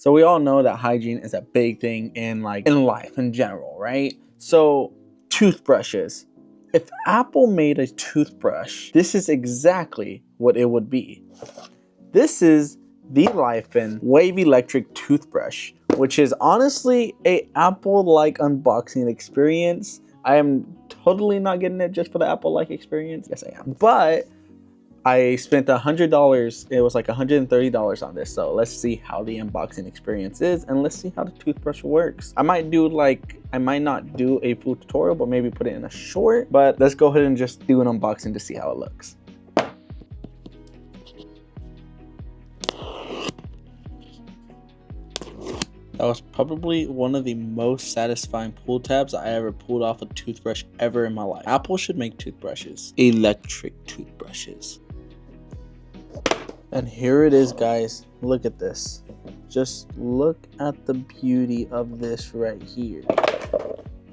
So we all know that hygiene is a big thing in life in general, right? So toothbrushes. If Apple made a toothbrush, this is exactly what it would be. This is the Laifen Wave Electric Toothbrush, which is honestly a Apple-like unboxing experience. I am totally not getting it just for the Apple-like experience. Yes, I am. But I spent $100. It was like $130 on this. So let's see how the unboxing experience is, and let's see how the toothbrush works. I might not do a full tutorial, but maybe put it in a short. But let's go ahead and just do an unboxing to see how it looks. That was probably one of the most satisfying pull tabs I ever pulled off a toothbrush ever in my life. Apple should make toothbrushes, electric toothbrushes. And here it is, guys. Look at this. Just look at the beauty of this right here.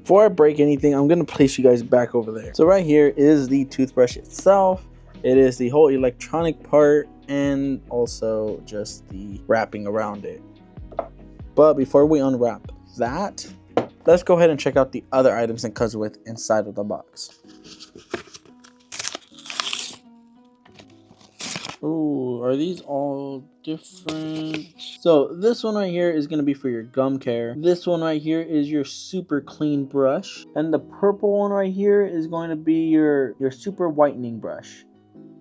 Before I break anything, I'm gonna place you guys back over there. So right here is the toothbrush itself. It is the whole electronic part and also just the wrapping around it. But before we unwrap that, let's go ahead and check out the other items it comes with inside of the box. Ooh, are these all different? So this one right here is going to be for your gum care. This one right here is your super clean brush. And the purple one right here is going to be your super whitening brush,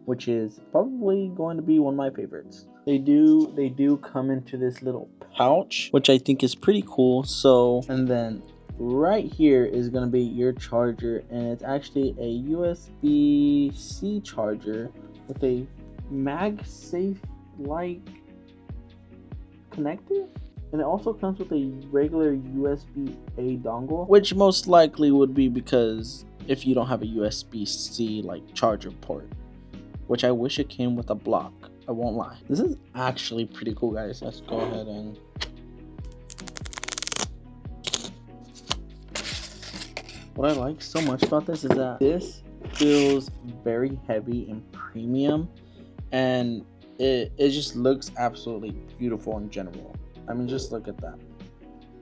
which is probably going to be one of my favorites. They do come into this little pouch, which I think is pretty cool. So, and then right here is going to be your charger, and it's actually a USB-C charger with a MagSafe like connector, and it also comes with a regular USB-A dongle, which most likely would be because if you don't have a USB-C like charger port, which I wish it came with a block. I won't lie. This is actually pretty cool, guys. Let's go ahead and what I like so much about this is that this feels very heavy and premium, and it just looks absolutely beautiful in general. I mean, just look at that.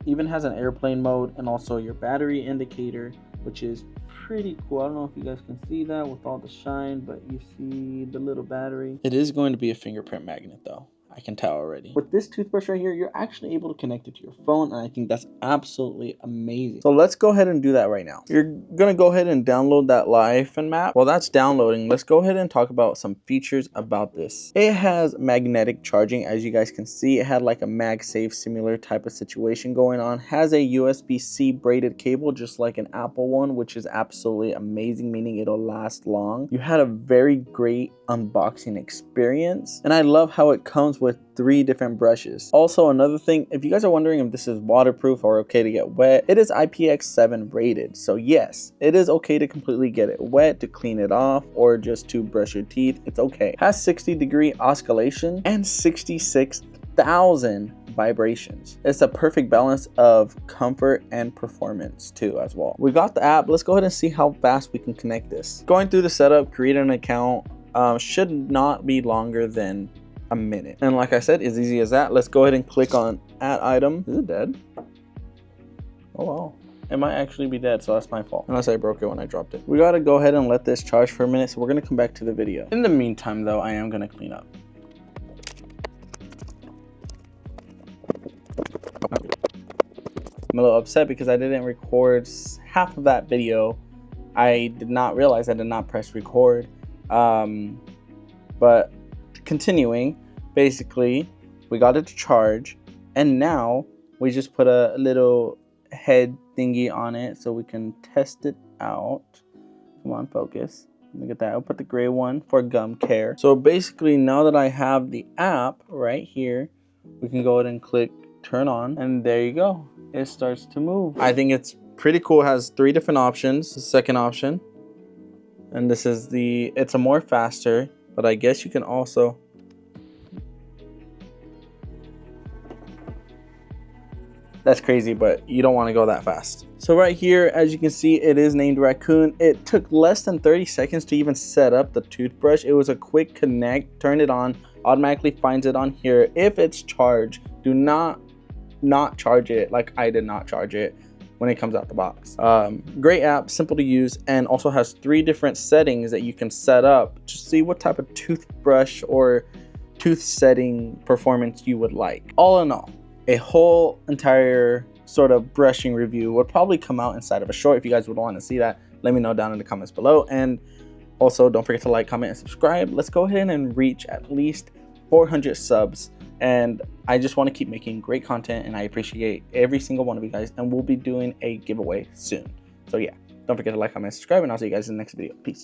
Even has an airplane mode and also your battery indicator, which is pretty cool. I don't know if you guys can see that with all the shine, but you see the little battery. It is going to be a fingerprint magnet though. I can tell already. With this toothbrush right here, you're actually able to connect it to your phone, and I think that's absolutely amazing. So let's go ahead and do that right now. You're gonna go ahead and download that Laifen map. While that's downloading, let's go ahead and talk about some features about this. It has magnetic charging, as you guys can see. It had like a MagSafe similar type of situation going on. Has a USB-C braided cable, just like an Apple one, which is absolutely amazing, meaning it'll last long. You had a very great unboxing experience, and I love how it comes with 3 different brushes. Also, another thing, if you guys are wondering if this is waterproof or okay to get wet, it is IPX7 rated. So yes, it is okay to completely get it wet, to clean it off, or just to brush your teeth. It's okay. Has 60-degree oscillation and 66,000 vibrations. It's a perfect balance of comfort and performance too as well. We got the app. Let's go ahead and see how fast we can connect this. Going through the setup, create an account, should not be longer than a minute, and like I said, as easy as that. Let's go ahead and click on add item. Is it dead? Oh wow, it might actually be dead, so that's my fault, unless I broke it when I dropped it. We gotta go ahead and let this charge for a minute, so we're gonna come back to the video. In the meantime though, I am gonna clean up. I'm a little upset because I didn't record half of that video. I did not realize I did not press record. But continuing, basically we got it to charge, and now we just put a little head thingy on it so we can test it out. Come on, focus. Look at that. I'll put the gray one for gum care. So basically, now that I have the app right here, we can go ahead and click turn on, and there you go. It starts to move. I think it's pretty cool. It has 3 different options. The second option, and this is it's a more faster, but I guess you can also, that's crazy, but you don't want to go that fast. So right here, as you can see, it is named Raccoon. It took less than 30 seconds to even set up the toothbrush. It was a quick connect, turn it on, automatically finds it on here. If it's charged, do not not charge it like I did not charge it when it comes out the box. Great app, simple to use, and also has 3 different settings that you can set up to see what type of toothbrush or tooth setting performance you would like. All in all, a whole entire sort of brushing review would probably come out inside of a short. If you guys would want to see that, let me know down in the comments below. And also don't forget to like, comment, and subscribe. Let's go ahead and reach at least 400 subs. And I just want to keep making great content, and I appreciate every single one of you guys, and we'll be doing a giveaway soon. So yeah, don't forget to like, comment, and subscribe, and I'll see you guys in the next video. Peace.